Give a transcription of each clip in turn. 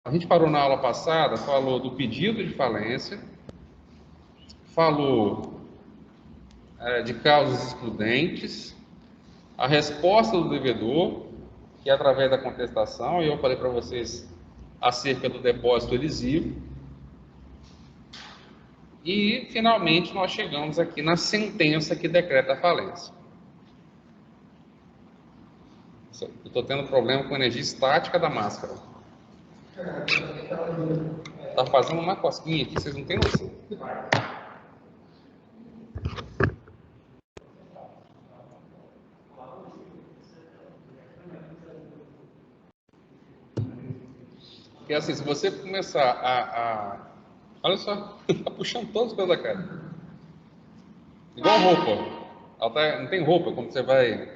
A gente parou na aula passada, falou do pedido de falência, falou de causas excludentes, a resposta do devedor, que é através da contestação, e eu falei para vocês acerca do depósito elisivo. E, finalmente, nós chegamos aqui na sentença que decreta a falência. Eu estou tendo problema com a energia estática da máscara. Está fazendo uma cosquinha aqui, vocês não têm noção. Porque assim, se você começar olha só, está puxando todos os pelos da cara. Igual roupa. Ela não tem roupa, quando você vai,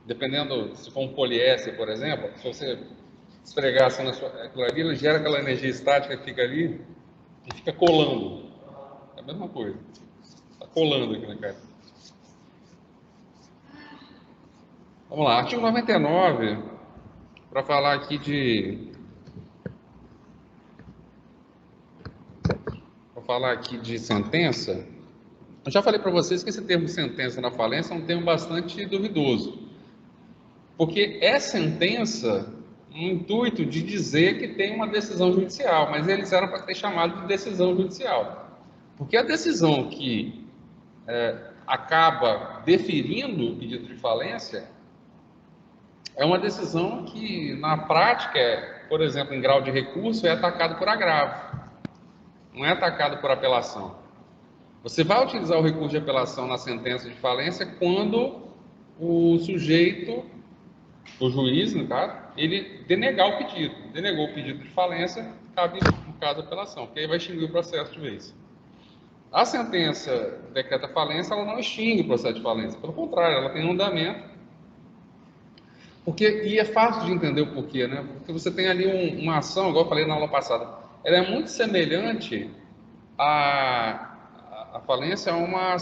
dependendo, se for um poliéster, por exemplo, se você esfregar assim aquilo ali, ele gera aquela energia estática que fica ali e fica colando. É a mesma coisa. Está colando aqui na cara. Vamos lá, artigo 99, para falar aqui de sentença. Eu já falei para vocês que esse termo sentença na falência é um termo bastante duvidoso, porque é sentença no intuito de dizer que tem uma decisão judicial, mas eles eram para ter chamado de decisão judicial, porque a decisão que acaba deferindo o pedido de falência é uma decisão que, na prática, por exemplo, em grau de recurso, é atacado por agravo, não é atacado por apelação. Você vai utilizar o recurso de apelação na sentença de falência quando o sujeito, o juiz, no caso, ele denegar o pedido. Denegou o pedido de falência, cabe, no caso, a apelação, porque aí vai extinguir o processo de vez. A sentença decreta falência, ela não extingue o processo de falência. Pelo contrário, ela tem um andamento. E é fácil de entender o porquê, né? Porque você tem ali uma ação, igual eu falei na aula passada, ela é muito semelhante a falência é uma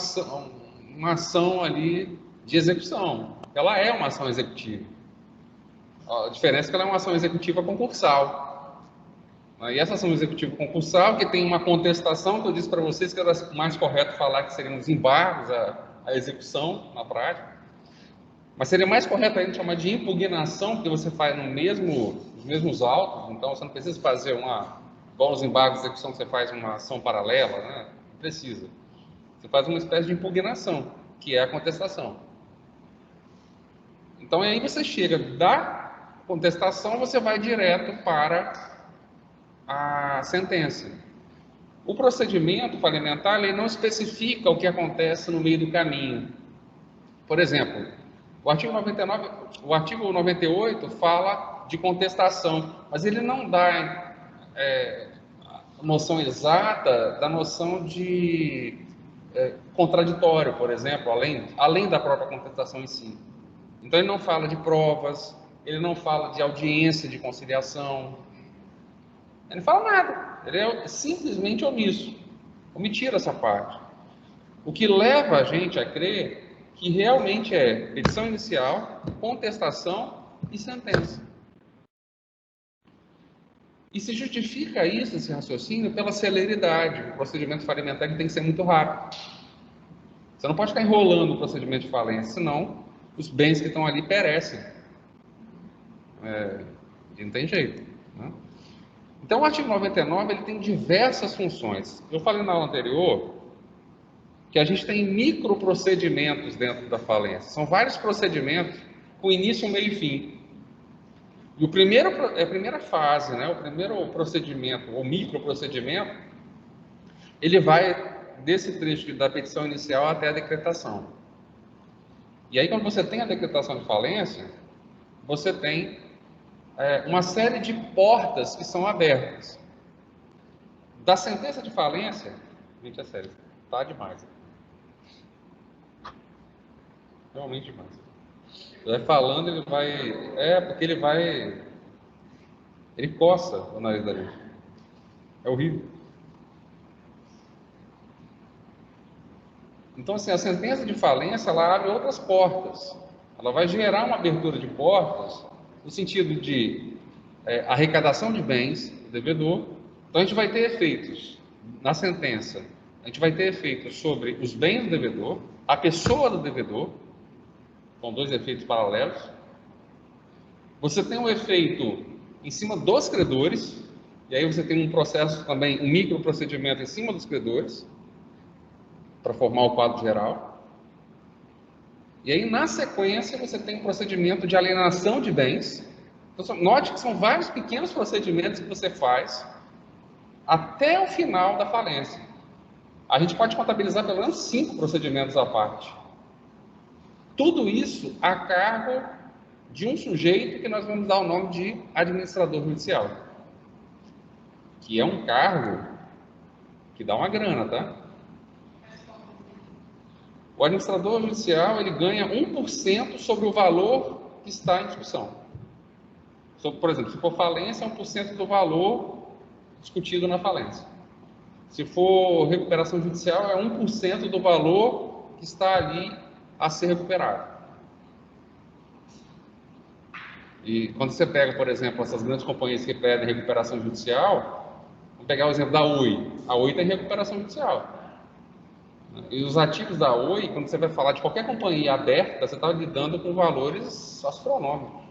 ação ali de execução. Ela é uma ação executiva. A diferença é que ela é uma ação executiva concursal. E essa ação executiva concursal, que tem uma contestação, que eu disse para vocês que era mais correto falar que seriam os embargos à execução na prática, mas seria mais correto ainda chamar de impugnação, porque você faz nos mesmos autos, então você não precisa fazer igual nos embargos de execução, você faz uma ação paralela, né? Não precisa. Você faz uma espécie de impugnação, que é a contestação. Então aí você chega da contestação, você vai direto para a sentença. O procedimento falimentar, ele não especifica o que acontece no meio do caminho. Por exemplo, o artigo 98 fala de contestação, mas ele não dá a noção exata da noção de contraditório, por exemplo, além da própria contestação em si. Então ele não fala de provas, ele não fala de audiência de conciliação, ele não fala nada, ele é simplesmente omisso, omitir essa parte. O que leva a gente a crer que realmente é petição inicial, contestação e sentença. E se justifica isso, esse raciocínio, pela celeridade. O procedimento falimentar tem que ser muito rápido. Você não pode ficar enrolando o procedimento de falência, senão os bens que estão ali perecem. Não tem jeito, né? Então, o artigo 99 ele tem diversas funções. Eu falei na aula anterior que a gente tem microprocedimentos dentro da falência. São vários procedimentos com início, meio e fim. E a primeira fase, né, o primeiro procedimento, ou microprocedimento, ele vai desse trecho da petição inicial até a decretação. E aí, quando você tem a decretação de falência, você tem uma série de portas que são abertas. Da sentença de falência, gente, é sério, tá demais. Realmente demais. Ele vai falando, ele vai... porque ele vai... Ele coça o nariz da gente. É horrível. Então, assim, a sentença de falência, ela abre outras portas. Ela vai gerar uma abertura de portas no sentido de arrecadação de bens do devedor. Então, a gente vai ter efeitos na sentença. A gente vai ter efeitos sobre os bens do devedor, a pessoa do devedor, com dois efeitos paralelos. Você tem um efeito em cima dos credores, e aí você tem um processo também, um microprocedimento em cima dos credores, para formar o quadro geral. E aí, na sequência, você tem um procedimento de alienação de bens. Então, note que são vários pequenos procedimentos que você faz até o final da falência. A gente pode contabilizar pelo menos 5 procedimentos à parte. Tudo isso a cargo de um sujeito que nós vamos dar o nome de administrador judicial, que é um cargo que dá uma grana, tá? O administrador judicial, ele ganha 1% sobre o valor que está em discussão. Por exemplo, se for falência, 1% do valor discutido na falência. Se for recuperação judicial, é 1% do valor que está ali a ser recuperado. E quando você pega, por exemplo, essas grandes companhias que pedem recuperação judicial, vamos pegar o exemplo da Oi. A Oi tem recuperação judicial. E os ativos da Oi, quando você vai falar de qualquer companhia aberta, você está lidando com valores astronômicos.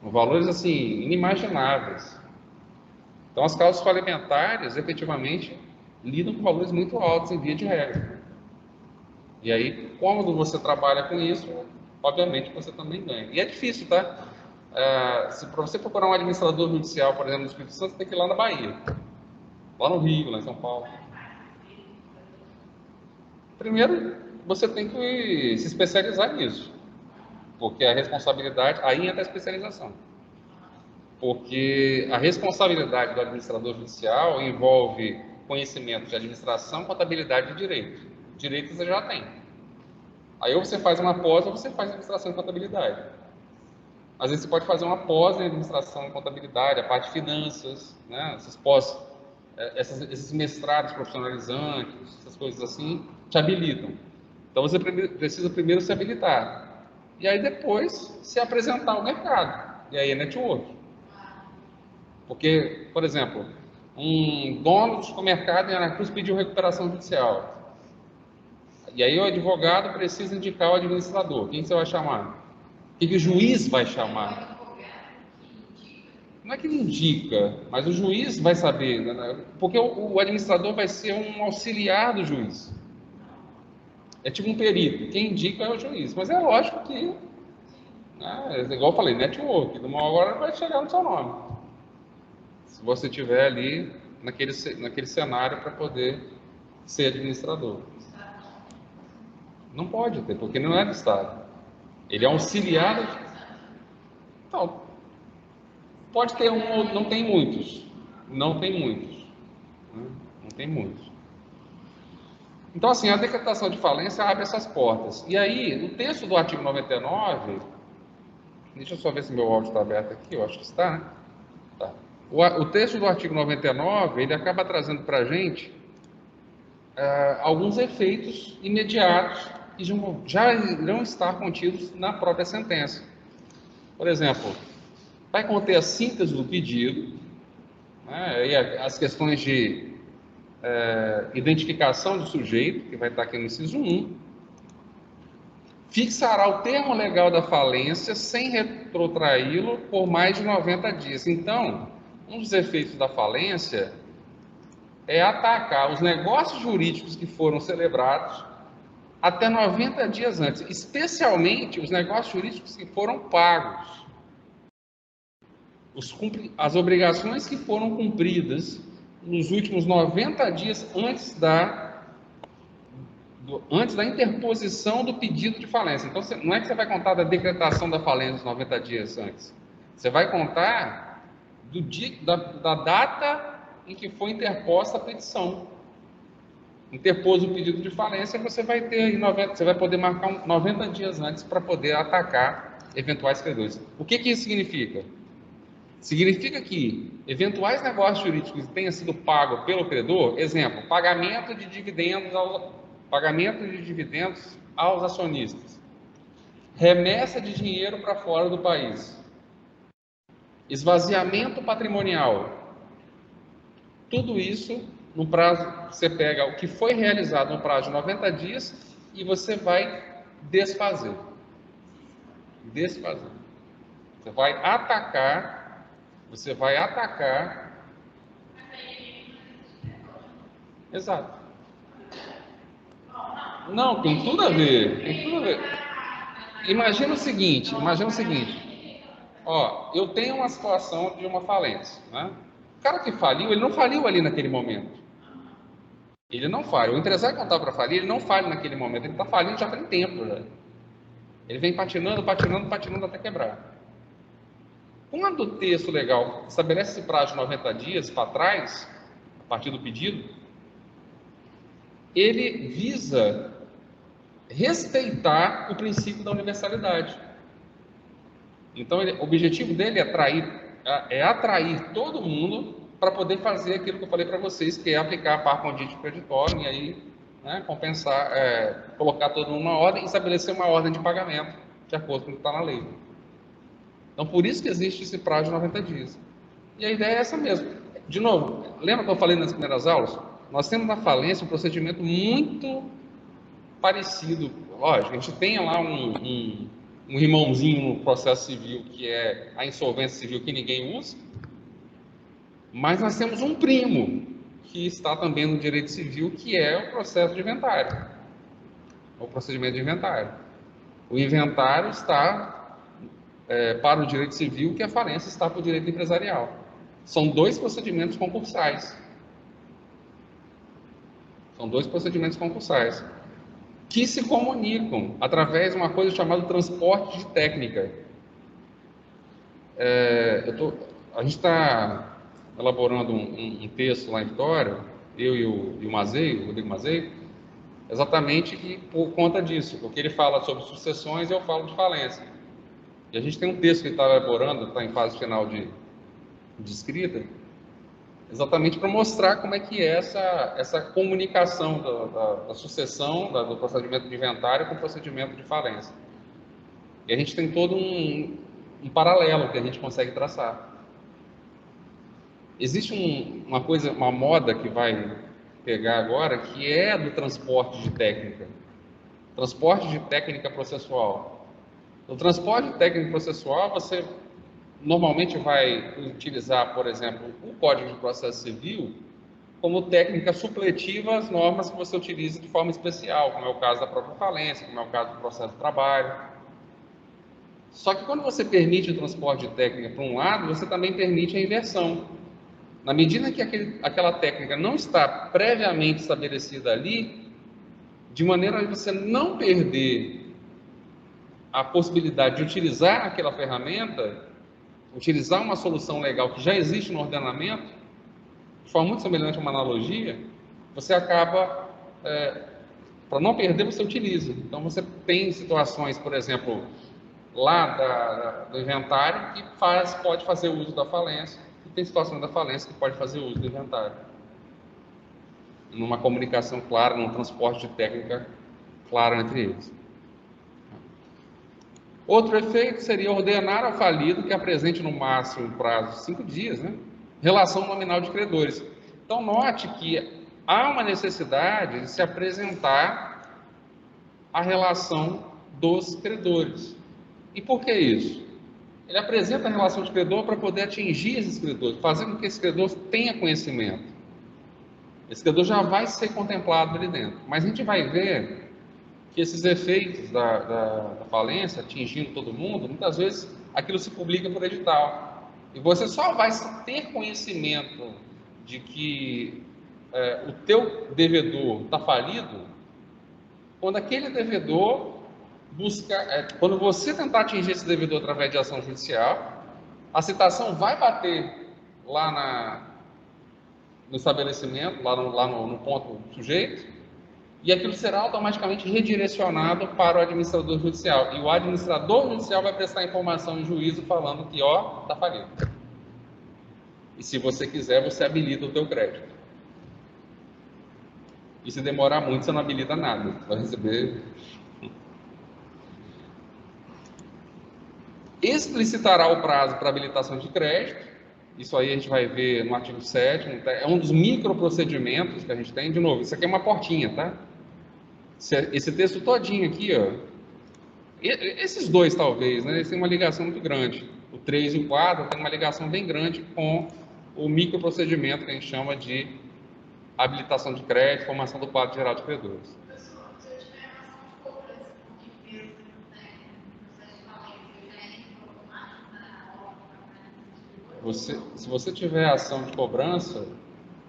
Com valores, assim, inimagináveis. Então, as causas falimentares, efetivamente, lidam com valores muito altos em via de regra. E aí, quando você trabalha com isso, obviamente você também ganha. E é difícil, tá? Para você procurar um administrador judicial, por exemplo, no Espírito Santo, você tem que ir lá na Bahia. Lá no Rio, lá em São Paulo. Primeiro, você tem que se especializar nisso, porque a responsabilidade, aí entra a especialização, porque a responsabilidade do administrador judicial envolve conhecimento de administração, contabilidade e direito. Direito você já tem. Aí ou você faz uma pós ou você faz administração e contabilidade. Às vezes você pode fazer uma pós em administração e contabilidade, a parte de finanças, né? Essas pós, esses mestrados profissionalizantes, essas coisas assim, te habilitam. Então você precisa primeiro se habilitar. E aí depois se apresentar ao mercado. E aí é network. Porque, por exemplo, um dono do supermercado em Aracruz pediu recuperação judicial. E aí o advogado precisa indicar o administrador. Quem você vai chamar? O que o juiz vai chamar? Não é que ele indica, mas o juiz vai saber, né? Porque o administrador vai ser um auxiliar do juiz. É tipo um perito. Quem indica é o juiz. Mas é lógico que, né, igual eu falei, network. De uma hora vai chegar no seu nome. Se você estiver ali naquele cenário para poder ser administrador. Não pode ter, porque não é do Estado. Ele é auxiliar. Então, pode ter um ou não tem muitos. Não tem muitos. Né? Não tem muitos. Então, assim, a decretação de falência abre essas portas. E aí, no texto do artigo 99, deixa eu só ver se meu áudio está aberto aqui, eu acho que está, né? Tá. O texto do artigo 99, ele acaba trazendo para a gente alguns efeitos imediatos que já irão estar contidos na própria sentença. Por exemplo, vai conter a síntese do pedido, né, e as questões de identificação do sujeito, que vai estar aqui no inciso 1, fixará o termo legal da falência sem retrotraí-lo por mais de 90 dias. Então, um dos efeitos da falência é atacar os negócios jurídicos que foram celebrados até 90 dias antes, especialmente os negócios jurídicos que foram pagos. As obrigações que foram cumpridas nos últimos 90 dias antes da interposição do pedido de falência. Então, não é que você vai contar da decretação da falência 90 dias antes. Você vai contar da data em que foi interposta a petição. Interpôs o pedido de falência, você vai ter você vai poder marcar 90 dias antes para poder atacar eventuais credores. O que isso significa? Significa que eventuais negócios jurídicos que tenham sido pagos pelo credor, exemplo, pagamento de dividendos pagamento de dividendos aos acionistas, remessa de dinheiro para fora do país, esvaziamento patrimonial, tudo isso no prazo, você pega o que foi realizado no prazo de 90 dias e você vai desfazer. Desfazer. Você vai atacar. Exato. Não, tem tudo a ver, tem tudo a ver. Imagina o seguinte, ó, eu tenho uma situação de uma falência, né? O cara que faliu, ele não faliu ali naquele momento. Ele não falha. O empresário que não está para falir, ele não falha naquele momento. Ele está falindo já tem tempo. Já. Ele vem patinando até quebrar. Quando o texto legal estabelece esse prazo de 90 dias para trás, a partir do pedido, ele visa respeitar o princípio da universalidade. Então, o objetivo dele é atrair todo mundo para poder fazer aquilo que eu falei para vocês, que é aplicar a par condite creditório e aí, né, compensar, colocar todo mundo na ordem e estabelecer uma ordem de pagamento de acordo com o que está na lei. Então, por isso que existe esse prazo de 90 dias. E a ideia é essa mesmo. De novo, lembra que eu falei nas primeiras aulas? Nós temos na falência um procedimento muito parecido. Lógico, a gente tem lá um irmãozinho no processo civil, que é a insolvência civil, que ninguém usa, mas nós temos um primo que está também no direito civil, que é o processo de inventário, o procedimento de inventário. O inventário está para o direito civil, que a falência está para o direito empresarial. São dois procedimentos concursais. Que se comunicam através de uma coisa chamada transporte de técnica. A gente está elaborando um texto lá em Vitória, eu e o Rodrigo Mazei, exatamente por conta disso, porque ele fala sobre sucessões e eu falo de falência. E a gente tem um texto que ele está elaborando, está em fase final de escrita, exatamente para mostrar como é que é essa comunicação da sucessão, do procedimento de inventário com o procedimento de falência. E a gente tem todo um paralelo que a gente consegue traçar. Existe uma moda que vai pegar agora, que é do transporte de técnica. Transporte de técnica processual. No transporte de técnica processual, você normalmente vai utilizar, por exemplo, o Código de Processo Civil como técnica supletiva às normas que você utiliza de forma especial, como é o caso da própria falência, como é o caso do processo de trabalho. Só que quando você permite o transporte de técnica para um lado, você também permite a inversão. Na medida que aquela técnica não está previamente estabelecida ali, de maneira a você não perder a possibilidade de utilizar aquela ferramenta, utilizar uma solução legal que já existe no ordenamento, de forma muito semelhante a uma analogia, você acaba, para não perder, você utiliza. Então, você tem situações, por exemplo, lá do inventário, que pode fazer uso da falência, e tem situações da falência que pode fazer uso do inventário. Numa comunicação clara, num transporte de técnica claro entre eles. Outro efeito seria ordenar ao falido que apresente no máximo prazo de 5 dias, né, relação nominal de credores. Então, note que há uma necessidade de se apresentar a relação dos credores. E por que isso? Ele apresenta a relação de credor para poder atingir esses credores, fazer com que esse credor tenha conhecimento. Esse credor já vai ser contemplado ali dentro. Mas a gente vai ver que esses efeitos da falência, atingindo todo mundo, muitas vezes aquilo se publica por edital. E você só vai ter conhecimento de que o teu devedor está falido quando aquele devedor quando você tentar atingir esse devedor através de ação judicial, a citação vai bater lá no estabelecimento, lá no ponto sujeito, e aquilo será automaticamente redirecionado para o administrador judicial. E o administrador judicial vai prestar informação em juízo falando que, está falido. E se você quiser, você habilita o teu crédito. E se demorar muito, você não habilita nada. Você vai receber. Explicitará o prazo para habilitação de crédito. Isso aí a gente vai ver no artigo 7º. É um dos microprocedimentos que a gente tem. De novo, isso aqui é uma portinha, tá? Esse texto todinho aqui, ó. Esses dois, talvez, né? Eles têm uma ligação muito grande. O 3 e o 4 têm uma ligação bem grande com o microprocedimento que a gente chama de habilitação de crédito, formação do quadro geral de credores. Se você tiver ação de cobrança,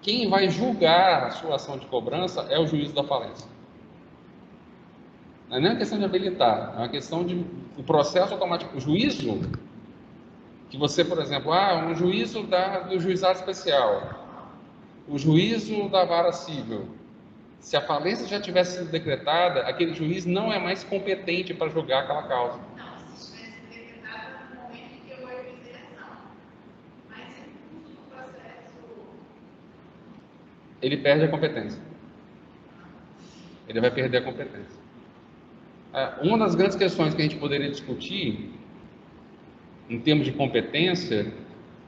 quem vai julgar a sua ação de cobrança é o juízo da falência. Não é nem uma questão de habilitar, é uma questão de o processo automático. O juízo, que você, por exemplo, um juízo do juizado especial, o juízo da vara civil. Se a falência já tivesse sido decretada, aquele juiz não é mais competente para julgar aquela causa. Não, se tivesse decretada no momento em que eu realizei a ação. Mas em curso do processo. Ele perde a competência. Ele vai perder a competência. Uma das grandes questões que a gente poderia discutir, em termos de competência,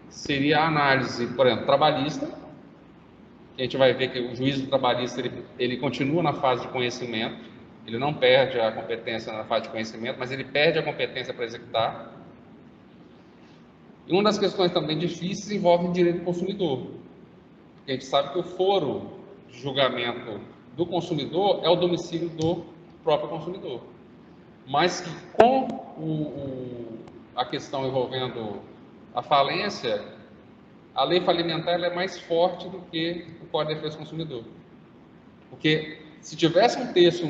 seria a análise, por exemplo, trabalhista. A gente vai ver que o juízo trabalhista ele continua na fase de conhecimento, ele não perde a competência na fase de conhecimento, mas ele perde a competência para executar. E uma das questões também difíceis envolve o direito do consumidor. Porque a gente sabe que o foro de julgamento do consumidor é o domicílio do próprio consumidor. Mas que com a questão envolvendo a falência, a lei falimentar ela é mais forte do que o Código de Defesa do Consumidor. Porque se tivesse um texto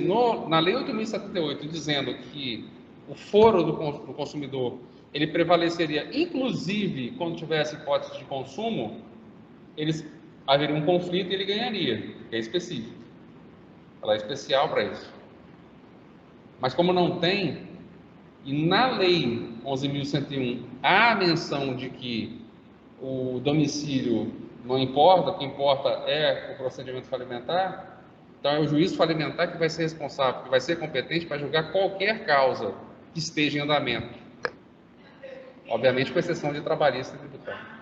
na Lei 8.078 dizendo que o foro do consumidor ele prevaleceria, inclusive quando tivesse hipótese de consumo, haveria um conflito e ele ganharia, que é específico. Ela é especial para isso. Mas como não tem, e na Lei 11.101 há a menção de que o domicílio não importa, o que importa é o procedimento falimentar, então é o juiz falimentar que vai ser responsável, que vai ser competente para julgar qualquer causa que esteja em andamento. Obviamente com exceção de trabalhista e tributário.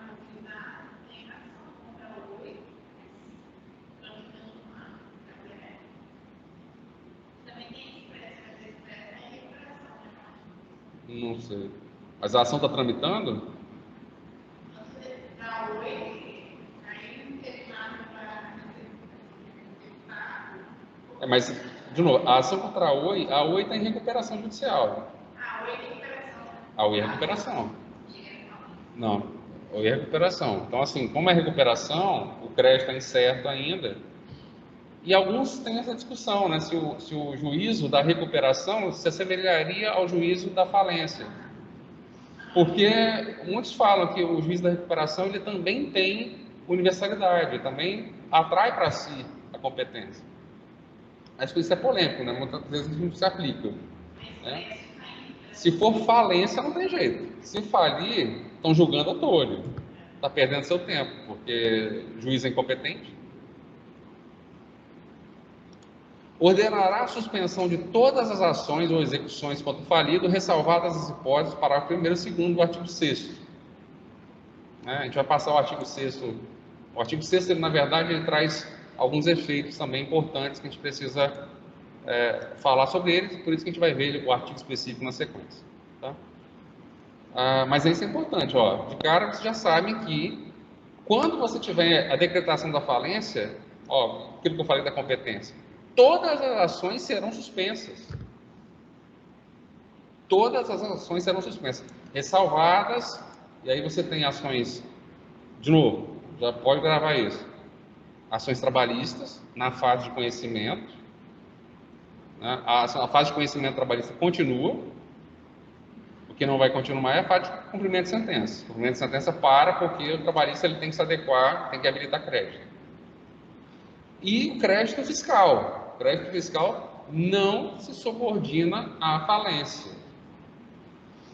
Não sei. Mas a ação está tramitando? Mas, de novo, a ação contra a Oi está em recuperação judicial. A Oi é recuperação. Não, a Oi é recuperação. Então, assim, como é recuperação, o crédito é incerto ainda. E alguns têm essa discussão, né? Se o juízo da recuperação se assemelharia ao juízo da falência. Porque muitos falam que o juízo da recuperação ele também tem universalidade, também atrai para si a competência. Acho que isso é polêmico, né? Muitas vezes não se aplica. Né? Se for falência, não tem jeito. Se falir, estão julgando a tolho. Está perdendo seu tempo, porque o juiz é incompetente. Ordenará a suspensão de todas as ações ou execuções contra o falido, ressalvadas as hipóteses, parágrafo 1º e 2º do artigo 6º. A gente vai passar o artigo 6º. O artigo 6º, ele, na verdade, ele traz alguns efeitos também importantes que a gente precisa falar sobre eles, por isso que a gente vai ver o artigo específico na sequência. Tá? Mas isso é importante, ó. De cara, vocês já sabem que quando você tiver a decretação da falência, ó, aquilo que eu falei da competência, todas as ações serão suspensas. Todas as ações serão suspensas, ressalvadas, e aí você tem ações, de novo, já pode gravar isso, ações trabalhistas na fase de conhecimento, né? A fase de conhecimento trabalhista continua, o que não vai continuar é a fase de cumprimento de sentença. O cumprimento de sentença para porque o trabalhista ele tem que se adequar, tem que habilitar crédito. E o crédito fiscal. O crédito fiscal não se subordina à falência.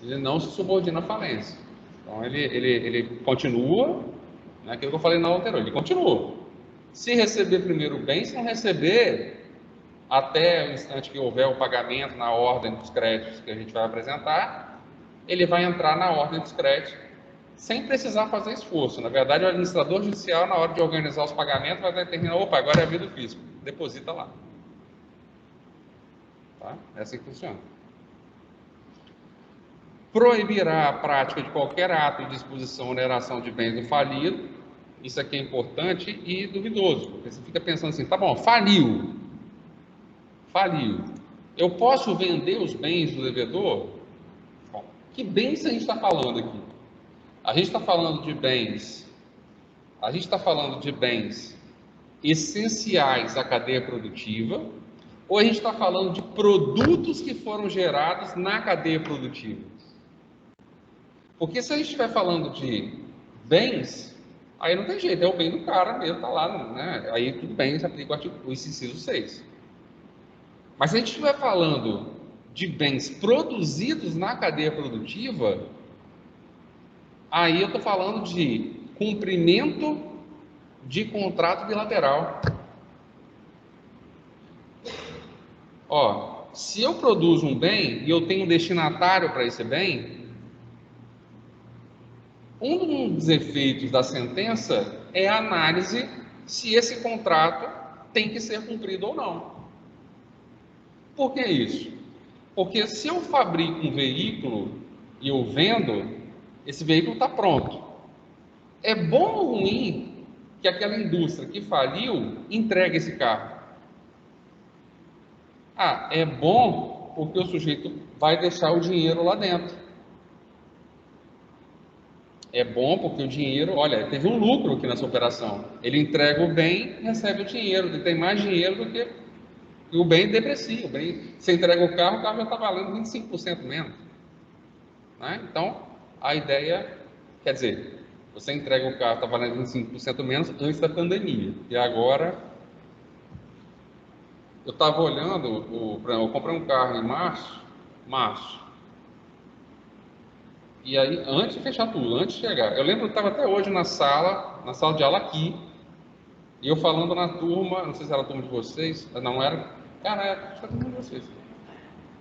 Ele não se subordina à falência. Então, ele continua, né, aquilo que eu falei na anterior, ele continua. Se receber primeiro o bem, se não receber, até o instante que houver o pagamento na ordem dos créditos que a gente vai apresentar, ele vai entrar na ordem dos créditos sem precisar fazer esforço. Na verdade, o administrador judicial, na hora de organizar os pagamentos, vai determinar, opa, agora é a via do fisco, deposita lá. Tá? É assim que funciona. Proibirá a prática de qualquer ato de disposição ou oneração de bens do falido. Isso aqui é importante e duvidoso, porque você fica pensando assim, tá bom, faliu. Eu posso vender os bens do devedor? Bom, que bens a gente está falando aqui? A gente está falando de bens essenciais à cadeia produtiva, ou a gente está falando de produtos que foram gerados na cadeia produtiva? Porque se a gente estiver falando de bens, aí não tem jeito, é o bem do cara mesmo, está lá, né? Aí tudo bem, se aplica o inciso 6. Mas se a gente estiver falando de bens produzidos na cadeia produtiva, aí eu estou falando de cumprimento de contrato bilateral. Ó, se eu produzo um bem e eu tenho um destinatário para esse bem, um dos efeitos da sentença é a análise se esse contrato tem que ser cumprido ou não. Por que isso? Porque se eu fabrico um veículo e eu vendo, esse veículo está pronto. É bom ou ruim que aquela indústria que faliu entregue esse carro? Ah, é bom porque o sujeito vai deixar o dinheiro lá dentro. É bom porque o dinheiro, olha, teve um lucro aqui nessa operação. Ele entrega o bem e recebe o dinheiro. Ele tem mais dinheiro do que o bem deprecia. O bem, você entrega o carro já está valendo 25% menos. Né? Então, a ideia, quer dizer, você entrega o carro, está valendo 25% menos antes da pandemia. E agora, eu estava olhando, eu comprei um carro em março. E aí, antes de fechar tudo, antes de chegar, eu lembro que eu estava até hoje na sala de aula aqui, e eu falando na turma, não sei se era a turma de vocês, não era, acho que era a turma de vocês.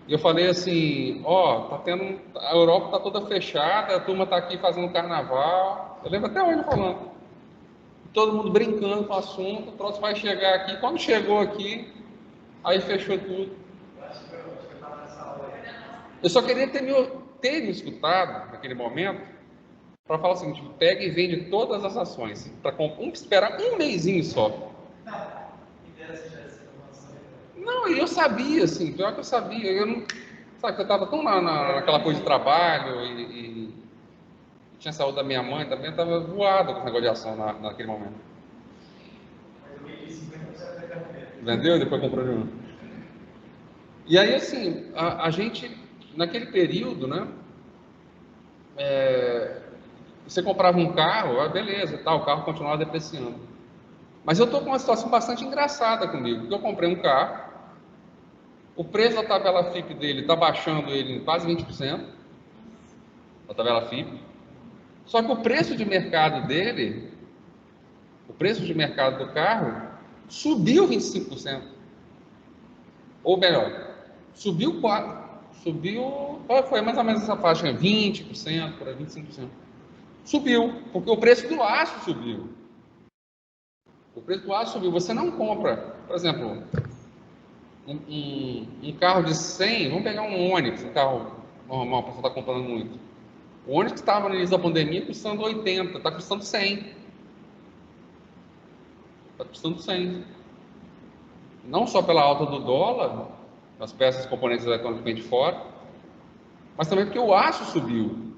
E eu falei assim, ó, a Europa está toda fechada, a turma está aqui fazendo carnaval. Eu lembro até hoje falando. Todo mundo brincando com o assunto, o troço vai chegar aqui. Quando chegou aqui, aí fechou tudo. Eu só queria ter me escutado naquele momento para falar o seguinte: pega e vende todas as ações, para esperar um mêsinho só. Não, eu sabia, assim, pior que eu sabia. Eu não, sabe, eu estava tão naquela coisa de trabalho e tinha saúde da minha mãe também, estava voado com esse negócio de ação naquele momento. Vendeu e depois comprou de novo. E aí, assim, a gente, naquele período, né, você comprava um carro, beleza, tá, o carro continuava depreciando. Mas eu estou com uma situação bastante engraçada comigo, porque eu comprei um carro, o preço da tabela FIP dele está baixando ele em quase 20%, a tabela FIP, só que o preço de mercado dele, o preço de mercado do carro, subiu 25%. Ou melhor, subiu, foi mais ou menos essa faixa, 20%, para 25%. Subiu, porque o preço do aço subiu. O preço do aço subiu. Você não compra, por exemplo, um carro de 100, vamos pegar um Onix, um carro normal, para você estar comprando muito. O Onix que estava no início da pandemia custando 80, está custando 100. Está custando 100. Não só pela alta do dólar, as peças, componentes eletrônicos vêm de fora, mas também porque o aço subiu.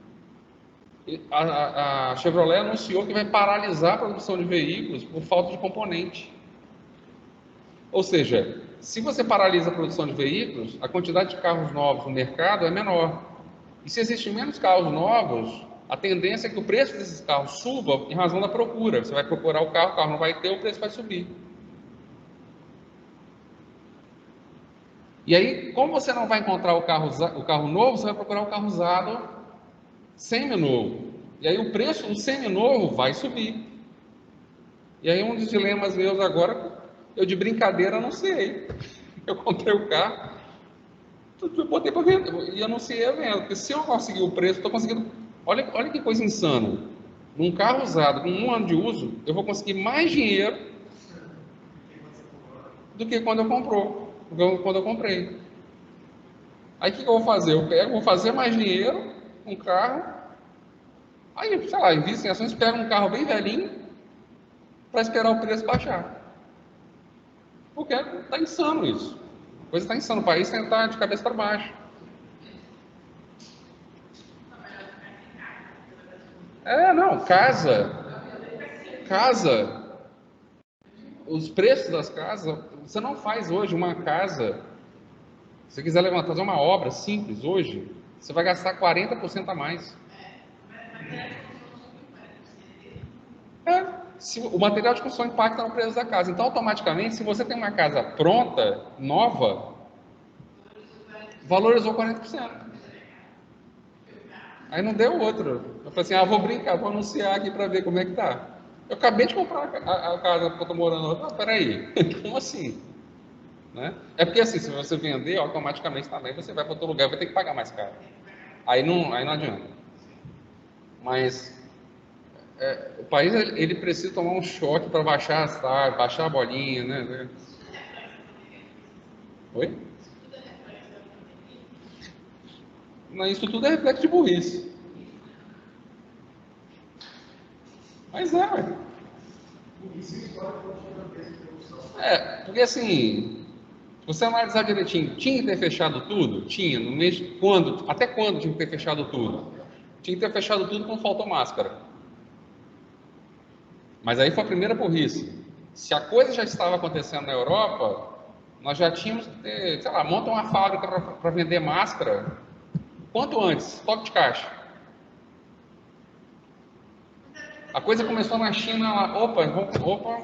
A Chevrolet anunciou que vai paralisar a produção de veículos por falta de componente. Ou seja, se você paralisa a produção de veículos, a quantidade de carros novos no mercado é menor. E se existem menos carros novos, a tendência é que o preço desses carros suba em razão da procura. Você vai procurar o carro não vai ter, o preço vai subir. E aí, como você não vai encontrar o carro novo, você vai procurar o carro usado semi-novo. E aí o preço do semi-novo vai subir. E aí um dos dilemas meus agora, eu de brincadeira anunciei. Eu comprei o carro, eu botei para vender e anunciei a venda. Porque se eu conseguir o preço, estou conseguindo. Olha que coisa insana. Num carro usado com 1 ano de uso, eu vou conseguir mais dinheiro do que quando eu comprei. Aí o que eu vou fazer? Vou fazer mais dinheiro com um carro. Aí, sei lá, invisto em ações, pego um carro bem velhinho para esperar o preço baixar. Porque está insano isso. A coisa está insana. O país está de cabeça para baixo. Não, casa, os preços das casas, você não faz hoje uma casa, se você quiser levantar, fazer uma obra simples hoje, você vai gastar 40% a mais. O material de construção impacta no preço da casa. Então, automaticamente, se você tem uma casa pronta, nova, valorizou 40%. Aí não deu outro. Eu falei assim, vou brincar, vou anunciar aqui para ver como é que tá. Eu acabei de comprar a casa que eu estou morando. Peraí, como assim? Né? É porque assim, se você vender, automaticamente também você vai para outro lugar, vai ter que pagar mais caro. Aí não adianta. Mas o país ele precisa tomar um choque para baixar a bolinha, né? Oi? Não, isso tudo é reflexo de burrice. Mas ué. Porque assim, se você analisar direitinho, tinha que ter fechado tudo? Tinha. No mês, até quando tinha que ter fechado tudo? Tinha que ter fechado tudo quando faltou máscara. Mas aí foi a primeira burrice. Se a coisa já estava acontecendo na Europa, nós já tínhamos que ter, sei lá, monta uma fábrica para vender máscara quanto antes, toque de caixa. A coisa começou na China lá, vamos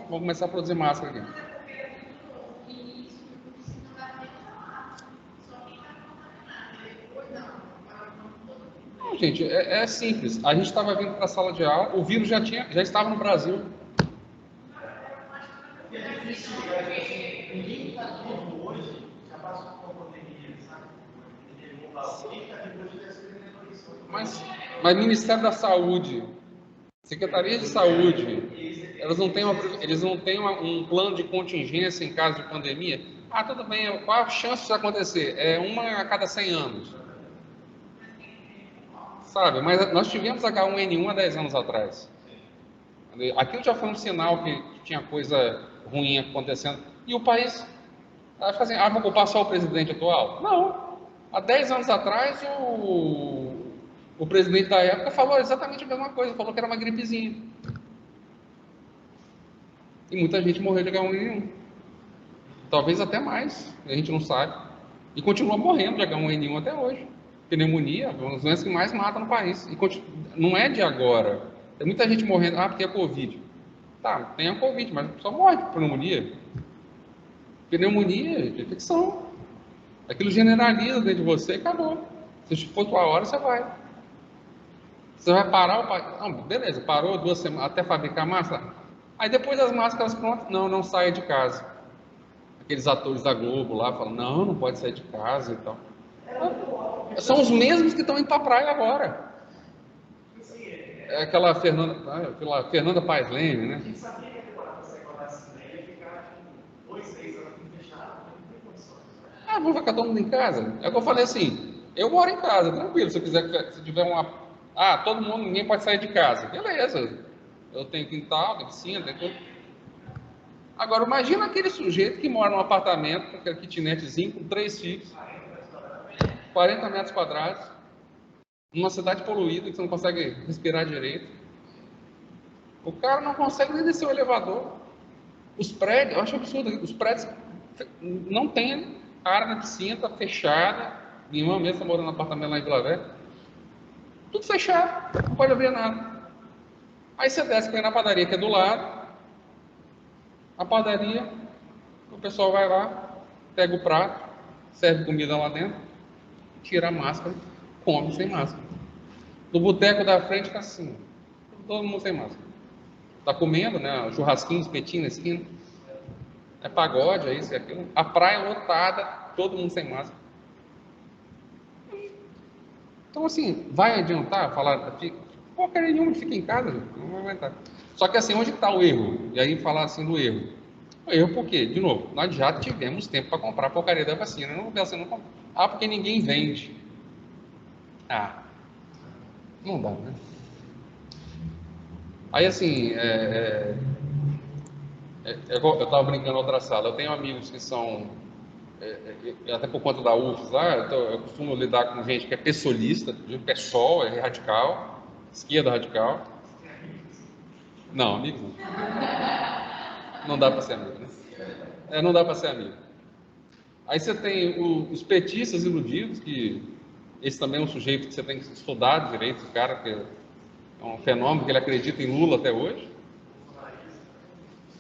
começar a produzir máscara aqui. Não, gente, é simples. A gente estava vindo para a sala de aula, o vírus já estava no Brasil. Ninguém está vivo hoje, já passou por uma pandemia, sabe? Mas Ministério da Saúde, Secretaria de Saúde, eles não têm um plano de contingência em caso de pandemia? Tudo bem, qual a chance disso acontecer? É uma a cada 100 anos. Sabe, mas nós tivemos H1N1 há 10 anos atrás. Aquilo já foi um sinal que tinha coisa ruim acontecendo. E o país, acho assim, vou culpar só o presidente atual? Não. Há 10 anos atrás, o presidente da época falou exatamente a mesma coisa, falou que era uma gripezinha. E muita gente morreu de H1N1. Talvez até mais, a gente não sabe. E continua morrendo de H1N1 até hoje. Pneumonia, uma das doenças que mais matam no país. E não é de agora. Tem muita gente morrendo, porque é Covid. Tá, tem a Covid, mas só morre de pneumonia. Pneumonia, de infecção. Aquilo generaliza dentro de você e acabou. Se for tua hora, você vai. Você vai parar o país. Não, beleza, parou 2 semanas até fabricar máscara. Aí depois das máscaras prontas, não saia de casa. Aqueles atores da Globo lá falam, não pode sair de casa e tal. São os mesmos que estão indo para a praia agora. É aquela Fernanda Paes Leme, né? A gente sabia que a temporada você começa ia ficar 2, 3 anos fechado, não tem condições. Vamos ficar todo mundo em casa? É o que eu falei assim, eu moro em casa, tranquilo, se tiver todo mundo, ninguém pode sair de casa. Beleza, eu tenho quintal, tenho piscina, tenho tudo. Agora, imagina aquele sujeito que mora num apartamento, com aquele kitnetzinho, com 3 filhos, 40 metros quadrados, numa cidade poluída, que você não consegue respirar direito. O cara não consegue nem descer o elevador. Os prédios, eu acho absurdo, os prédios não tem área na piscina, está fechada. Minha irmã mesmo está morando no apartamento lá em Vila Velha. Tudo fechado, não pode haver nada. Aí você desce para ir na padaria que é do lado. A padaria, o pessoal vai lá, pega o prato, serve comida lá dentro, tira a máscara, come sem máscara. No boteco da frente está assim, todo mundo sem máscara. Tá comendo, né? Churrasquinho, espetinho na esquina. É pagode, é isso e aquilo. A praia lotada, todo mundo sem máscara. Então, assim, vai adiantar falar, porcaria nenhuma, fica em casa, gente, não vai aguentar. Só que, assim, onde está o erro? E aí, falar assim do erro. O erro por quê? De novo, nós já tivemos tempo para comprar a porcaria da vacina. Não pensa, não compra. Ah, porque ninguém vende. Ah, não dá, né? Aí, assim, eu estava brincando na outra sala. Eu tenho amigos que são, até por conta da UFS lá, eu costumo lidar com gente que é pessoalista, de PSOL, é radical, esquerda radical. Não, amigo não. Não dá para ser amigo, né? Não dá para ser amigo. Aí você tem os petistas iludidos, que esse também é um sujeito que você tem que estudar direito, o cara, que é um fenômeno, que ele acredita em Lula até hoje.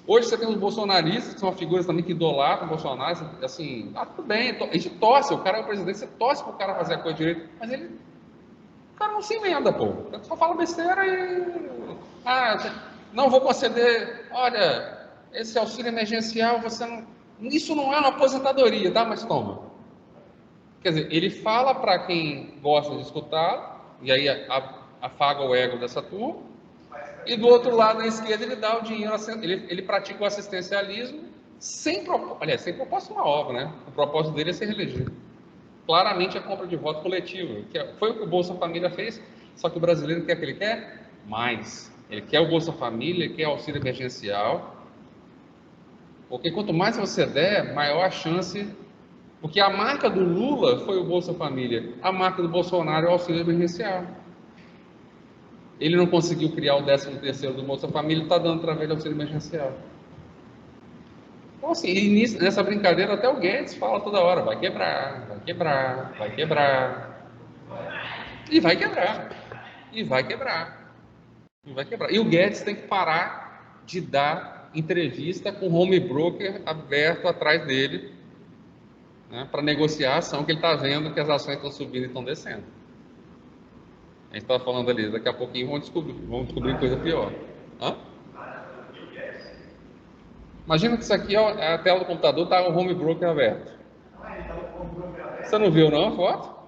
Hoje você tem os bolsonaristas, que são figuras também que idolatram o Bolsonaro, assim, tudo bem, a gente torce, o cara é o presidente, você torce para o cara fazer a coisa direito, mas o cara não se emenda, pô, ele só fala besteira não vou conceder, olha, esse auxílio emergencial, isso não é uma aposentadoria, tá, mas toma. Quer dizer, ele fala para quem gosta de escutá-lo, e aí afaga o ego dessa turma, e do outro lado, na esquerda, ele dá o dinheiro, ele pratica o assistencialismo sem propósito uma obra, né? O propósito dele é ser reelegido. Claramente a compra de voto coletivo, foi o que o Bolsa Família fez, só que o brasileiro quer que ele quer mais. Ele quer o Bolsa Família, ele quer auxílio emergencial, porque quanto mais você der, maior a chance. Porque a marca do Lula foi o Bolsa Família, a marca do Bolsonaro é o auxílio emergencial. Ele não conseguiu criar o 13º do Bolsa Família, está dando através do auxílio emergencial. Então, assim, nessa brincadeira até o Guedes fala toda hora, vai quebrar, vai quebrar, vai quebrar. E vai quebrar. E vai quebrar. E vai quebrar. E o Guedes tem que parar de dar entrevista com home broker aberto atrás dele, né, para negociar a ação, que ele está vendo que as ações estão subindo e estão descendo. A gente estava falando ali, daqui a pouquinho vão descobrir coisa pior. Hã? Imagina que isso aqui é a tela do computador, está o home broker aberto. Você não viu não a foto?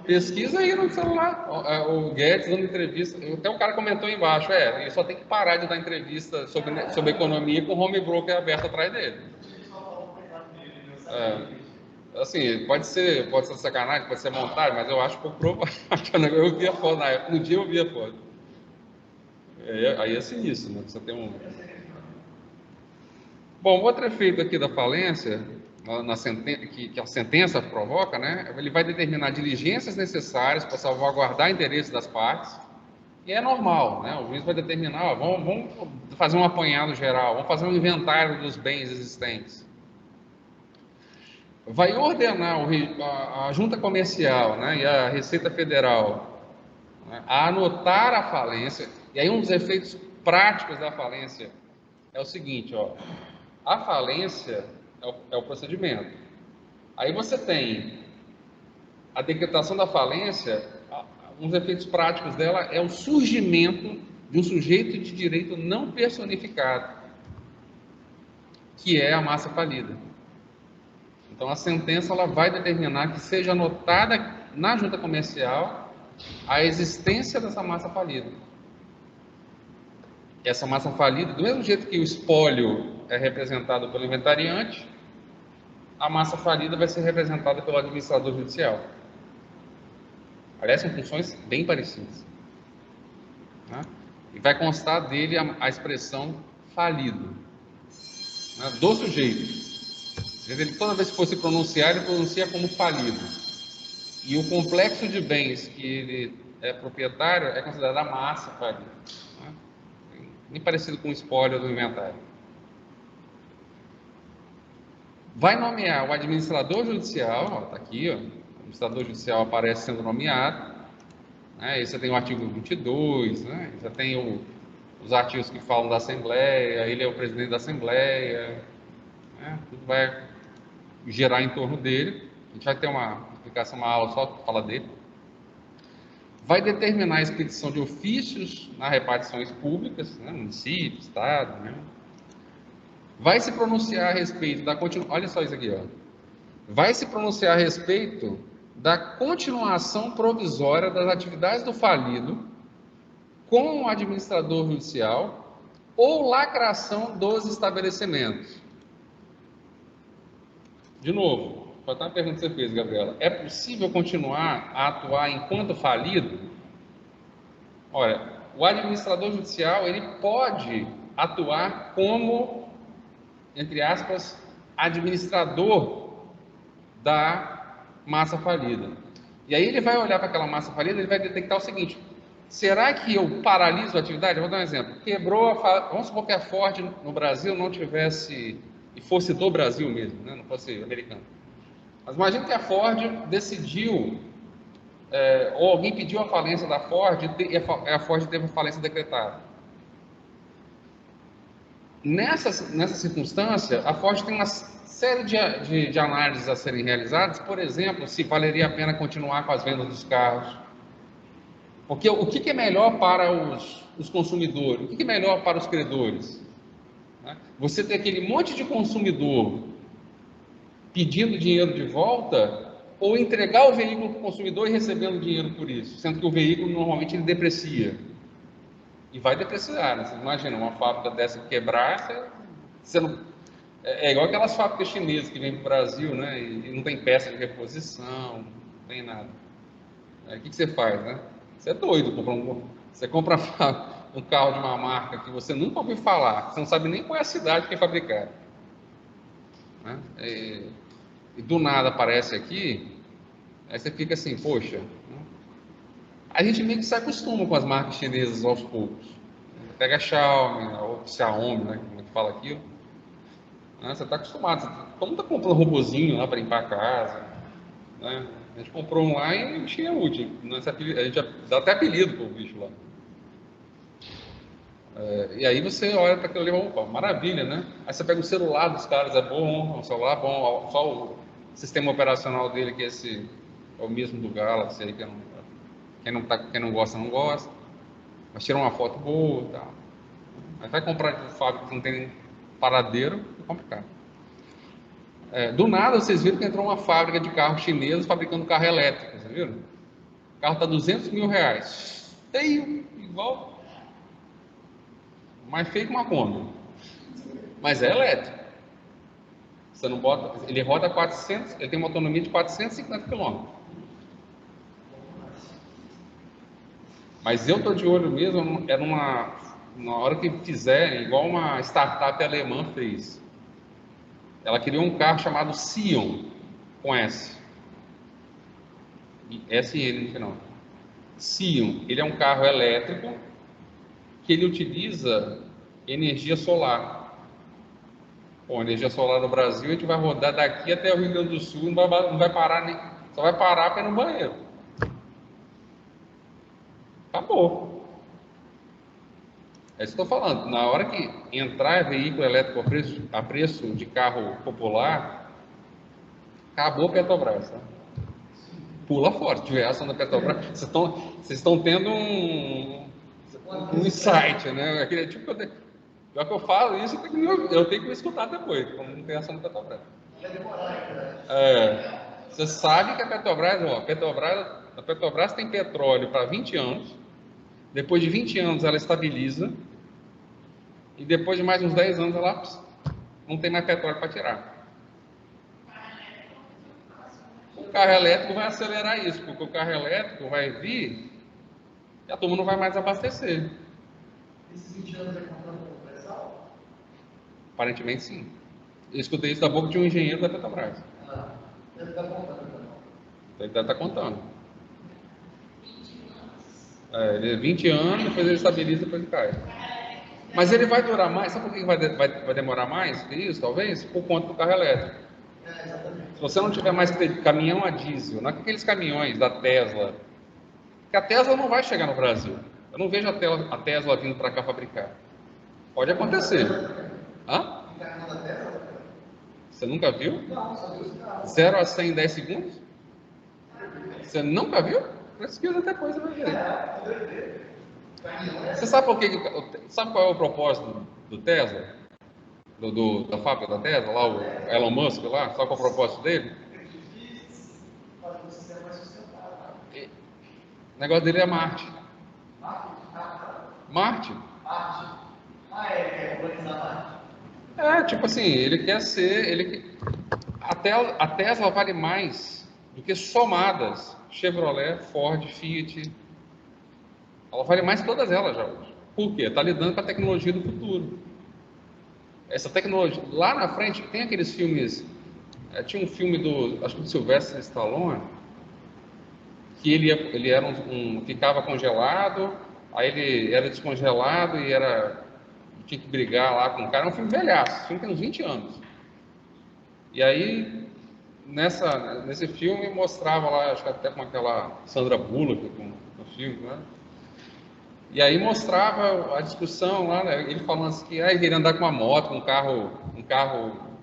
Pesquisa aí no celular. O Guedes dando entrevista. Até o cara comentou embaixo, ele só tem que parar de dar entrevista sobre economia com o home broker aberto atrás dele. Assim, pode ser sacanagem, pode ser montagem, mas eu acho pouco provável. Eu vi a foto na época, no dia eu vi a foto. Aí é sinistro, né? Você tem Bom, outro efeito aqui da falência, que a sentença provoca, né? Ele vai determinar diligências necessárias para salvaguardar interesses das partes, e é normal, né? O juiz vai determinar, vamos fazer um apanhado geral, vamos fazer um inventário dos bens existentes. Vai ordenar a Junta Comercial, né, e a Receita Federal, né, a anotar a falência. E aí um dos efeitos práticos da falência é o seguinte, a falência é o procedimento. Aí você tem a decretação da falência, um dos efeitos práticos dela é o surgimento de um sujeito de direito não personificado, que é a massa falida. Então, a sentença ela vai determinar que seja anotada na junta comercial a existência dessa massa falida. Essa massa falida, do mesmo jeito que o espólio é representado pelo inventariante, a massa falida vai ser representada pelo administrador judicial. Aliás, são funções bem parecidas. Né? E vai constar dele a expressão falido, né, do sujeito. Ele, toda vez que for se pronunciar, ele pronuncia como falido. E o complexo de bens que ele é proprietário é considerado a massa falida. Né? Nem parecido com o espólio do inventário. Vai nomear o administrador judicial, está aqui, o administrador judicial aparece sendo nomeado. Né? Aí você tem o artigo 22, né? Já tem os artigos que falam da Assembleia, ele é o presidente da Assembleia, né? Tudo vai gerar em torno dele. A gente vai ter uma explicação, uma aula só para falar dele. vai determinar a expedição de ofícios nas repartições públicas, né, município, estado, né, vai se pronunciar a respeito da olha só isso aqui, ó, vai se pronunciar a respeito da continuação provisória das atividades do falido com o administrador judicial ou lacração dos estabelecimentos. De novo, foi até uma pergunta que você fez, Gabriela. É possível continuar a atuar enquanto falido? Olha, o administrador judicial, ele pode atuar como, entre aspas, administrador da massa falida. E aí ele vai olhar para aquela massa falida, ele vai detectar o seguinte: será que eu paraliso a atividade? Eu vou dar um exemplo. Quebrou vamos supor que a Ford no Brasil não tivesse, e fosse do Brasil mesmo, né? Não fosse americano. Mas imagine que a Ford decidiu, ou alguém pediu a falência da Ford e a Ford teve a falência decretada. Nessa circunstância, a Ford tem uma série de análises a serem realizadas. Por exemplo, se valeria a pena continuar com as vendas dos carros. Porque o que é melhor para os consumidores? O que é melhor para os credores? Você ter aquele monte de consumidor pedindo dinheiro de volta, ou entregar o veículo para o consumidor e recebendo dinheiro por isso, sendo que o veículo normalmente ele deprecia. E vai depreciar, né? Você imagina, uma fábrica dessa quebrar, você não... É igual aquelas fábricas chinesas que vêm para o Brasil, né? E não tem peça de reposição, não tem nada. O que você faz, né? Você é doido, você compra um carro de uma marca que você nunca ouviu falar, você não sabe nem qual é a cidade que é fabricada, né? E do nada aparece aqui, aí você fica assim, poxa, né? A gente meio que se acostuma com as marcas chinesas aos poucos. Pega a Xiaomi, ou Xiaomi, né, como é que fala aquilo, né? Você está acostumado, todo mundo está comprando um robozinho lá para limpar a casa, né? A gente comprou um lá e o bichinho é útil, né? A gente dá até apelido para o bicho lá. E aí você olha para aquilo ali, opa, maravilha, né? Aí você pega o celular dos caras, é bom, o celular é bom, só o sistema operacional dele, que é o mesmo do Galaxy, aí, quem não gosta, não gosta. Mas tira uma foto boa e tal. Mas vai comprar de fábrica que não tem paradeiro, é complicado. Do nada, vocês viram que entrou uma fábrica de carros chineses fabricando carro elétrico, vocês viram? O carro está R$200 mil. Feio, igual... mais feio que uma Kombi, mas é elétrico. Você não bota, ele roda 400, ele tem uma autonomia de 450 km. Mas eu tô de olho mesmo, na hora que fizer, igual uma startup alemã fez. Ela criou um carro chamado Sion, com S. SN no final. Sion, ele é um carro elétrico que ele utiliza energia solar. Bom, energia solar no Brasil, a gente vai rodar daqui até o Rio Grande do Sul, não vai parar nem, só vai parar para ir no banheiro. Acabou. É isso que eu estou falando. Na hora que entrar veículo elétrico a preço de carro popular, acabou a Petrobras. Tá? Pula fora. Se tiver ação da Petrobras, vocês estão tendo um insight, né? Aquele tipo pior que eu falo isso, eu tenho que me escutar depois, como não tem ação da Petrobras. Vai demorar, Você sabe que a Petrobras tem petróleo para 20 anos, depois de 20 anos ela estabiliza, e depois de mais uns 10 anos ela não tem mais petróleo para tirar. O carro elétrico vai acelerar isso, porque o carro elétrico vai vir e a turma não vai mais abastecer. esses 20 anos é contando com pré-sal? Aparentemente sim. Eu escutei isso da boca de um engenheiro da Petrobras. Deve estar contando também. Ele deve estar contando. 20 anos, depois ele estabiliza, depois ele cai. Mas ele vai durar mais, sabe por que vai demorar mais que isso, talvez? Por conta do carro elétrico. Exatamente. Se você não tiver mais caminhão a diesel, não é aqueles caminhões da Tesla, porque a Tesla não vai chegar no Brasil. Eu não vejo a Tesla vindo para cá fabricar. Pode acontecer. Hã? Carro da Tesla? Você nunca viu? Não, só viu os carros. 0 a 100 em 10 segundos? Você nunca viu? Pesquisa depois, você vai ver. Você sabe por que, sabe qual é o propósito do Tesla? Da fábrica da Tesla, lá o Elon Musk lá, sabe qual é o propósito dele? O negócio dele é Marte. Marte. Tipo assim, ele quer ser. A Tesla vale mais do que somadas Chevrolet, Ford, Fiat. Ela vale mais que todas elas já hoje. Por quê? Está lidando com a tecnologia do futuro. Essa tecnologia. Lá na frente tem aqueles filmes. Tinha um filme acho que do Sylvester Stallone, que ele era ficava congelado, aí ele era descongelado e tinha que brigar lá com o cara. É um filme velhaço, o filme tem uns 20 anos. E aí, nesse filme, mostrava lá, acho que até com aquela Sandra Bullock no filme, né? E aí mostrava a discussão lá, né? Ele falando assim que ele queria andar com uma moto, um carro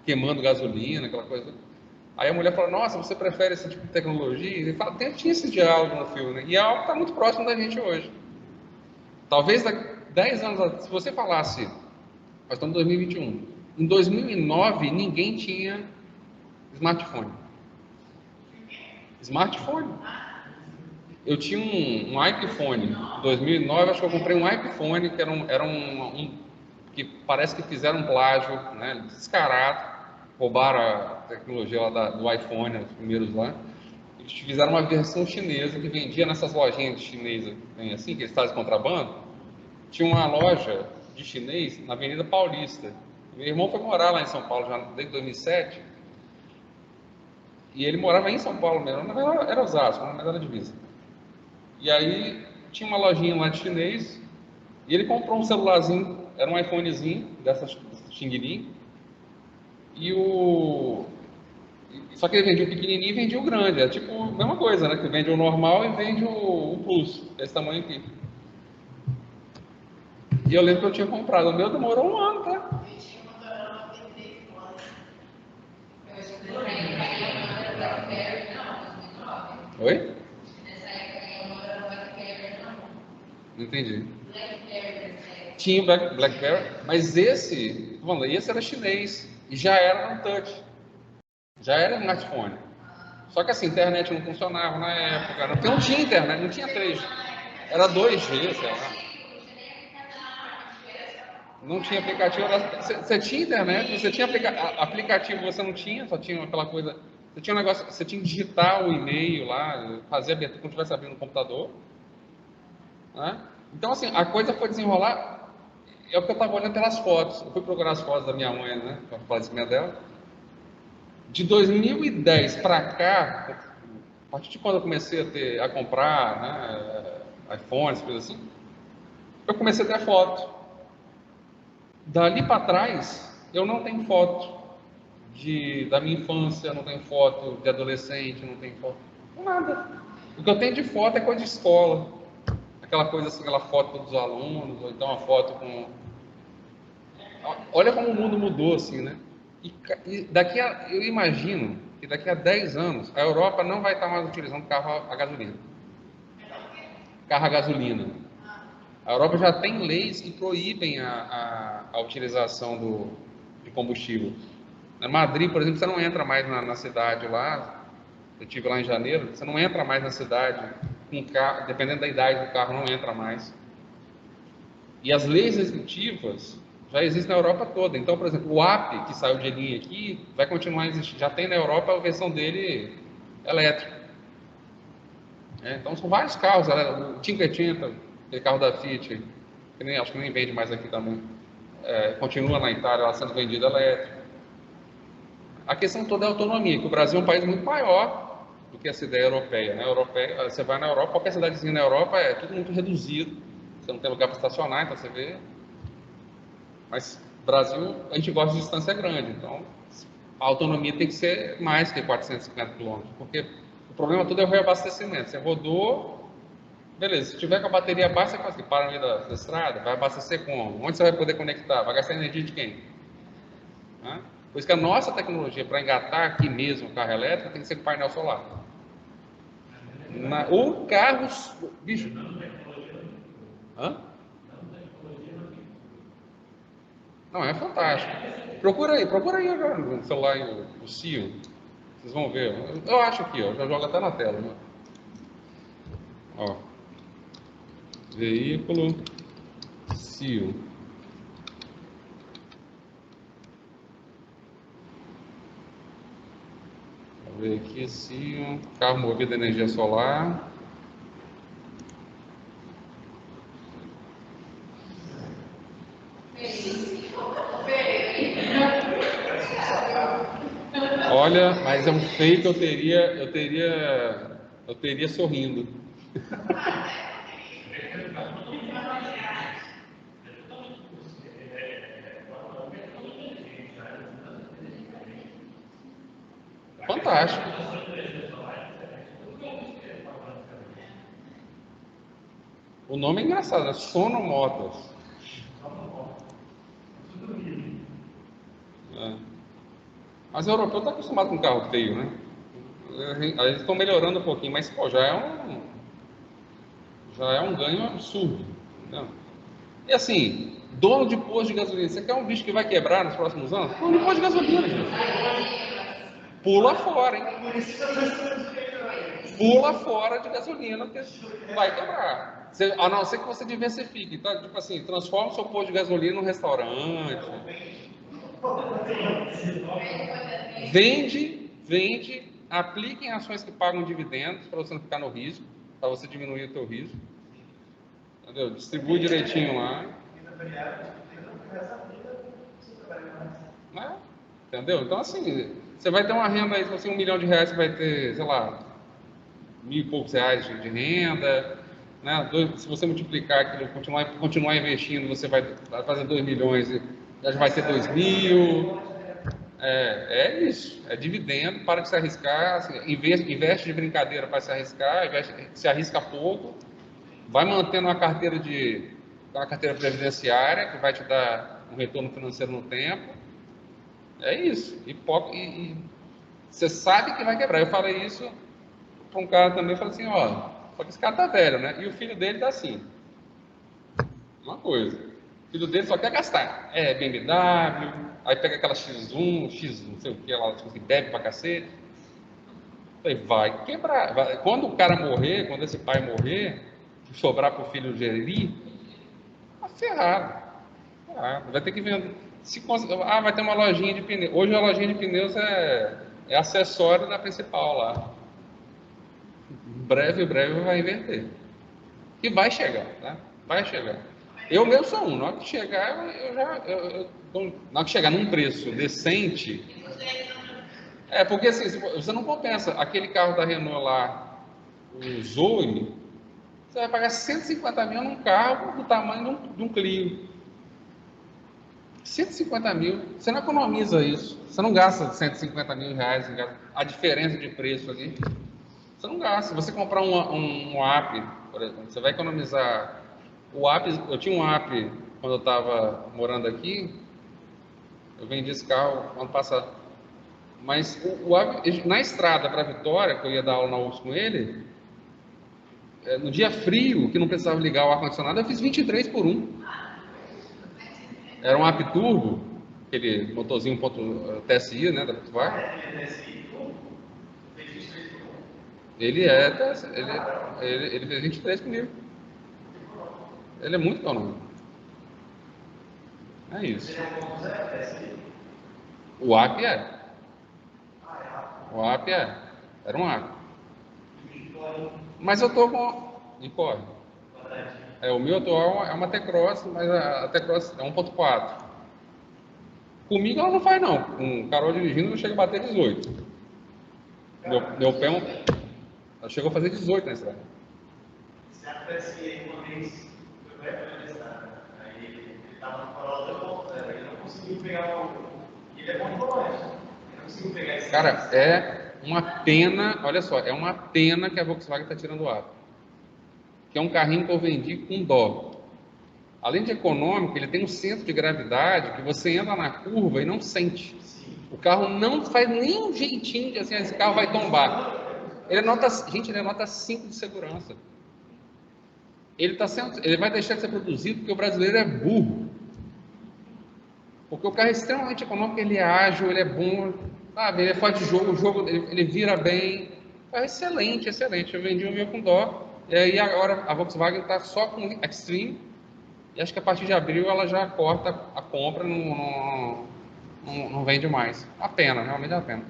queimando gasolina, aquela coisa. Aí a mulher fala, nossa, você prefere esse tipo de tecnologia? Ele fala, tinha esse diálogo no filme, né? E é algo que está muito próximo da gente hoje. Talvez daqui 10 anos, se você falasse, nós estamos em 2021, em 2009 ninguém tinha smartphone. Smartphone. Eu tinha um iPhone, em 2009 acho que eu comprei um iPhone, que era que parece que fizeram um plágio, né, descarado, roubaram a tecnologia lá do iPhone, os primeiros lá. Eles fizeram uma versão chinesa que vendia nessas lojinhas de chinesa, assim, que eles fazem contrabando. Tinha uma loja de chinês na Avenida Paulista. Meu irmão foi morar lá em São Paulo já desde 2007. E ele morava em São Paulo mesmo, na verdade era Osasco, mas era divisa. E aí tinha uma lojinha lá de chinês, e ele comprou um celularzinho, era um iPhonezinho, dessas Xing-Ling, só que ele vendia o pequenininho e vendia o grande, é tipo a mesma coisa, né, que vende o normal e vende o Plus, desse tamanho aqui. E eu lembro que eu tinha comprado, o meu demorou um ano, tá? Eu tinha uma Motorola tem 3 anos. Eu acho que nessa época era BlackBerry, não, 2009. Oi? Nessa época eu Motorola BlackBerry, não. Não entendi. BlackBerry, Tinha o BlackBerry, mas esse era chinês e já era um touch, já era um smartphone. Só que assim, a internet não funcionava na época, não tinha internet, não tinha 3G, era 2G, sei lá. Não tinha aplicativo, você tinha internet, você tinha aplicativo, você não tinha, só tinha aquela coisa, você tinha um negócio, você tinha que digitar o e-mail lá, fazer abertura como estivesse abrindo no computador, né? Então assim, a coisa foi desenrolar, é o que eu estava olhando pelas fotos, eu fui procurar as fotos da minha mãe, né, para o falecimento dela, de 2010 para cá, a partir de quando eu comecei a comprar, né, iPhones, coisas assim, eu comecei a ter foto. Dali para trás, eu não tenho foto da minha infância, não tenho foto de adolescente, não tenho foto, nada. O que eu tenho de foto é coisa de escola, aquela coisa assim, aquela foto dos alunos, ou então uma foto com... Olha como o mundo mudou assim, né? E eu imagino que daqui a 10 anos, a Europa não vai estar mais utilizando carro a gasolina. Carro a gasolina. A Europa já tem leis que proíbem a utilização de combustível. Na Madrid, por exemplo, você não entra mais na cidade lá. Eu estive lá em janeiro. Você não entra mais na cidade com carro, dependendo da idade do carro, não entra mais. E as leis restritivas já existem na Europa toda. Então, por exemplo, o AP, que saiu de linha aqui, vai continuar existindo. Já tem na Europa a versão dele elétrica. Então, são vários carros. O 580, aquele carro da Fiat, que acho que nem vende mais aqui também, continua na Itália lá sendo vendido elétrico. A questão toda é a autonomia, que o Brasil é um país muito maior do que essa ideia europeia, né? Você vai na Europa, qualquer cidadezinha na Europa é tudo muito reduzido, você não tem lugar para estacionar, então você vê. Mas Brasil, a gente gosta de distância grande, então a autonomia tem que ser mais que 450 km, porque o problema todo é o reabastecimento. Você rodou, beleza, se tiver com a bateria baixa, você consegue parar no meio da estrada, vai abastecer como? Onde você vai poder conectar? Vai gastar energia de quem? Né? Por isso que a nossa tecnologia para engatar aqui mesmo o carro elétrico tem que ser com painel solar. Ou carros, bicho. Hã? Não, é fantástico. Procura aí agora no celular o CIO. Vocês vão ver. Eu acho aqui, ó, já joga até na tela. Né? Ó. Veículo CIO. Vou ver aqui, CIO. Carro movido a energia solar. Olha, mas é um feio que eu teria sorrindo. Fantástico. O nome é engraçado, é Sono Motors. É. Mas o europeu está acostumado com carro feio, né? Eles estão melhorando um pouquinho, mas pô, já é um ganho absurdo. Entendeu? E assim, dono de posto de gasolina, você quer um bicho que vai quebrar nos próximos anos? Dono de posto de gasolina, gente. Pula fora, hein? Pula fora de gasolina, porque vai quebrar. A não ser que você diversifique, tá? Tipo assim, transforma o seu posto de gasolina num restaurante. Vende, aplique em ações que pagam dividendos para você não ficar no risco, para você diminuir o teu risco. Entendeu? Distribui direitinho lá. Né? Entendeu? Então, assim, você vai ter uma renda aí, se você R$1 milhão, você vai ter, sei lá, R$1.000 e poucos de renda. Né? Se você multiplicar aquilo, continuar investindo, você vai fazer 2 milhões e já vai ter 2 mil. É isso. É dividendo, para de se arriscar. Assim, investe de brincadeira para se arriscar, se arrisca pouco. Vai mantendo uma carteira previdenciária que vai te dar um retorno financeiro no tempo. É isso. E você sabe que vai quebrar. Eu falei isso para um cara também, falei assim, ó, só que esse cara tá velho, né? E o filho dele tá assim. Uma coisa. O filho dele só quer gastar. É BMW, aí pega aquela X1, não sei o que, ela tipo assim, bebe pra cacete. Aí vai quebrar. Quando o cara morrer, quando esse pai morrer, sobrar pro filho gerir, tá ferrado. Vai ter que vender. Vai ter uma lojinha de pneus. Hoje a lojinha de pneus é acessório da principal lá. Breve vai inverter. E vai chegar, tá? Vai chegar. Eu mesmo sou um. Na hora que chegar, na hora que chegar num preço decente. Porque assim, você não compensa. Aquele carro da Renault lá, o Zoe, você vai pagar 150 mil num carro do tamanho de um Clio. 150 mil, você não economiza isso. Você não gasta 150 mil reais, a diferença de preço ali. Você não gasta. Se você comprar um app, por exemplo, você vai economizar. O app, eu tinha um app quando eu estava morando aqui, eu vendi esse carro ano passado. Mas o app, na estrada para Vitória, que eu ia dar aula na UFS com ele, no dia frio, que não precisava ligar o ar-condicionado, eu fiz 23 por 1. Era um app turbo, aquele motorzinho TSI, né, da Volkswagen. Ele fez 23 comigo. Ele é muito econômico. É isso. O app é. O app é. Era um app. Mas eu tô com. E corre. O meu atual é uma T-Cross, mas a T-Cross é 1.4. Comigo ela não faz não. Com o Carol dirigindo, eu chego a bater 18. Meu pé ela chegou a fazer 18 na estrada. Se acontece uma vez, eu fui para a universidade, aí ele estava no farol da ele não conseguiu pegar o. Ele é bom de volante, ele não conseguiu pegar esse. Cara, é uma pena, olha só, é uma pena que a Volkswagen está tirando o ar. Que é um carrinho que eu vendi com dó. Além de econômico, ele tem um centro de gravidade que você entra na curva e não sente. O carro não faz nem um jeitinho de assim, esse carro vai tombar. Gente, ele é nota 5 de segurança. Ele vai deixar de ser produzido porque o brasileiro é burro. Porque o carro é extremamente econômico, ele é ágil, ele é bom, sabe? Ele é forte de jogo, o jogo ele vira bem. O carro é excelente, excelente. Eu vendi o meu com dó. E aí agora a Volkswagen está só com Extreme. E acho que a partir de abril ela já corta a compra, não vende mais. A pena, realmente é a pena.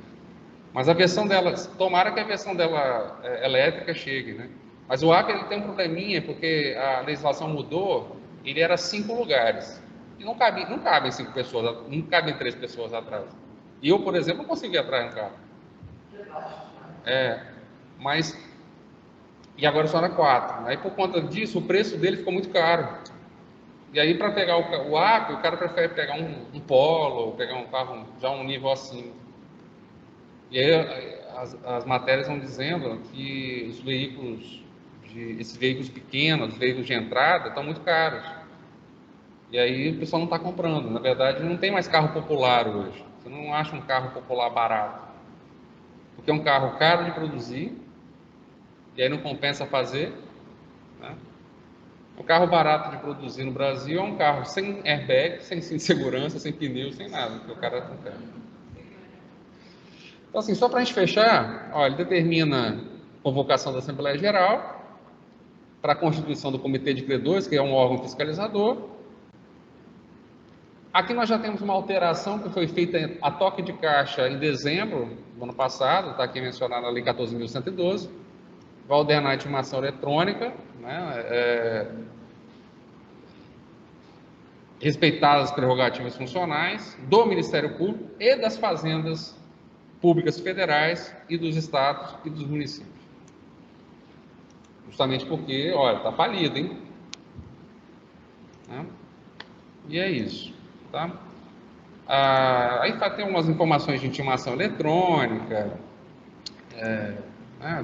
Mas a versão dela, tomara que a versão dela elétrica chegue, né? Mas o Acre ele tem um probleminha, porque a legislação mudou, ele era 5 lugares. E não cabem 5 pessoas, não cabem 3 pessoas atrás. E eu, por exemplo, não conseguia entrar no carro. Mas... E agora só era 4. Aí por conta disso, o preço dele ficou muito caro. E aí para pegar o Acre, o cara prefere pegar um Polo, pegar um carro já um nível acima. E aí as matérias vão dizendo que os veículos, esses veículos pequenos, os veículos de entrada, estão muito caros. E aí o pessoal não está comprando. Na verdade, não tem mais carro popular hoje. Você não acha um carro popular barato. Porque é um carro caro de produzir, e aí não compensa fazer. Né? O carro barato de produzir no Brasil é um carro sem airbag, sem segurança, sem pneu, sem nada, que o cara não tem. Então, assim, só para a gente fechar, olha, ele determina a convocação da Assembleia Geral para a constituição do Comitê de Credores, que é um órgão fiscalizador. Aqui nós já temos uma alteração que foi feita a toque de caixa em dezembro do ano passado, está aqui mencionada a Lei 14.112, vai ordenar a intimação eletrônica, né, respeitar as prerrogativas funcionais do Ministério Público e das fazendas públicas federais e dos estados e dos municípios. Justamente porque, olha, está falido, hein? Né? E é isso, tá? Aí tem umas informações de intimação eletrônica,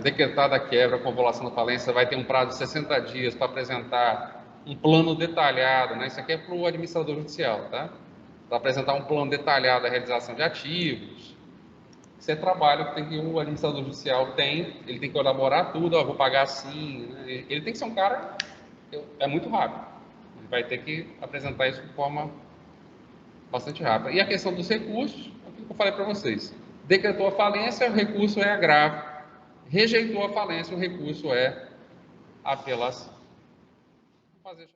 decretada a quebra, a convolução da falência, vai ter um prazo de 60 dias para apresentar um plano detalhado, né? Isso aqui é para o administrador judicial, tá? Para apresentar um plano detalhado da realização de ativos. Isso é trabalho que o administrador judicial tem, ele tem que elaborar tudo, vou pagar assim, né? Ele tem que ser um cara, é muito rápido. Ele vai ter que apresentar isso de forma bastante rápida. E a questão dos recursos, é o que eu falei para vocês. Decretou a falência, o recurso é agravo. Rejeitou a falência, o recurso é apelação. Vou fazer